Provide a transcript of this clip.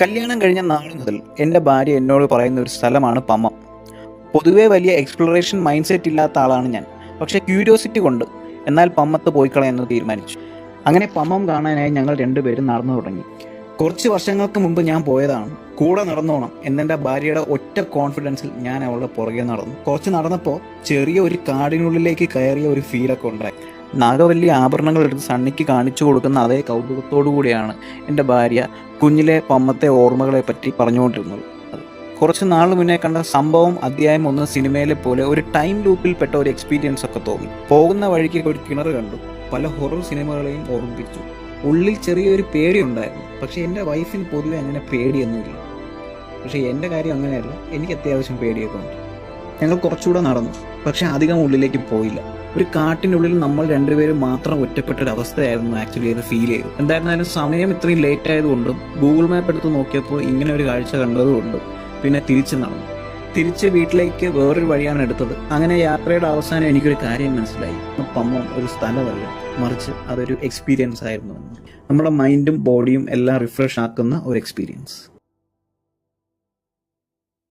കല്യാണം കഴിഞ്ഞ നാൾ മുതൽ എൻ്റെ ഭാര്യ എന്നോട് പറയുന്ന ഒരു സ്ഥലമാണ് പമ്മം. പൊതുവേ വലിയ എക്സ്പ്ലോറേഷൻ മൈൻഡ് സെറ്റ് ഇല്ലാത്ത ആളാണ് ഞാൻ. പക്ഷേ ക്യൂരിയോസിറ്റി കൊണ്ട് എന്നാൽ പമ്മത്ത് പോയി കളയെന്ന് തീരുമാനിച്ചു. അങ്ങനെ പമ്മം കാണാനായി ഞങ്ങൾ രണ്ടുപേരും നടന്നു തുടങ്ങി. കുറച്ച് വർഷങ്ങൾക്ക് മുമ്പ് ഞാൻ പോയതാണ്. കൂടെ നടന്നോണം എന്നെൻ്റെ ഭാര്യയുടെ ഒറ്റ കോൺഫിഡൻസിൽ ഞാൻ അവളുടെ പുറകെ നടന്നു. കുറച്ച് നടന്നപ്പോൾ ചെറിയ ഒരു കാടിനുള്ളിലേക്ക് കയറിയ ഒരു ഫീലൊക്കെ ഉണ്ടായി. നാഗവല്ലി ആഭരണങ്ങൾ എടുത്ത് സണ്ണിക്ക് കാണിച്ചു കൊടുക്കുന്ന അതേ കൗതുകത്തോടു കൂടിയാണ് എൻ്റെ ഭാര്യ കുഞ്ഞിലെ പമ്മത്തെ ഓർമ്മകളെ പറ്റി പറഞ്ഞുകൊണ്ടിരുന്നത്. കുറച്ച് നാൾ മുന്നേ കണ്ട സംഭവം അധ്യായം 1 സിനിമയിലെ പോലെ ഒരു ടൈം ലൂപ്പിൽപ്പെട്ട ഒരു എക്സ്പീരിയൻസ് ഒക്കെ തോന്നി. പോകുന്ന വഴിക്ക് ഒരു കിണർ കണ്ടു. പല ഹൊറർ സിനിമകളെയും ഓർമ്മിപ്പിച്ചു. ഉള്ളിൽ ചെറിയൊരു പേടി ഉണ്ടായിരുന്നു. പക്ഷേ എൻ്റെ വൈഫിന് പൊതുവെ അങ്ങനെ പേടിയൊന്നുമില്ല. പക്ഷേ എൻ്റെ കാര്യം അങ്ങനെയല്ല. എനിക്ക് അത്യാവശ്യം പേടിയൊക്കെ ഉണ്ട്. ഞങ്ങൾ കുറച്ചുകൂടെ നടന്നു. പക്ഷെ അധികം ഉള്ളിലേക്ക് പോയില്ല. ഒരു കാട്ടിനുള്ളിൽ നമ്മൾ രണ്ടുപേരും മാത്രം ഒറ്റപ്പെട്ടൊരവസ്ഥയായിരുന്നു ആക്ച്വലി അത് ഫീൽ ചെയ്തു. എന്തായിരുന്നാലും സമയം ഇത്രയും ലേറ്റ് ആയതുകൊണ്ടും ഗൂഗിൾ മാപ്പ് എടുത്ത് നോക്കിയപ്പോൾ ഇങ്ങനെ ഒരു കാഴ്ച കണ്ടതുകൊണ്ടും പിന്നെ തിരിച്ചു നടന്നു. തിരിച്ച് വീട്ടിലേക്ക് വേറൊരു വഴിയാണ് എടുത്തത്. അങ്ങനെ യാത്രയുടെ അവസാനം എനിക്കൊരു കാര്യം മനസ്സിലായി. പമ്മം ഒരു സ്ഥലമല്ല, മറിച്ച് അതൊരു എക്സ്പീരിയൻസ് ആയിരുന്നു. നമ്മുടെ മൈൻഡും ബോഡിയും എല്ലാം റിഫ്രഷ് ആക്കുന്ന ഒരു എക്സ്പീരിയൻസ്.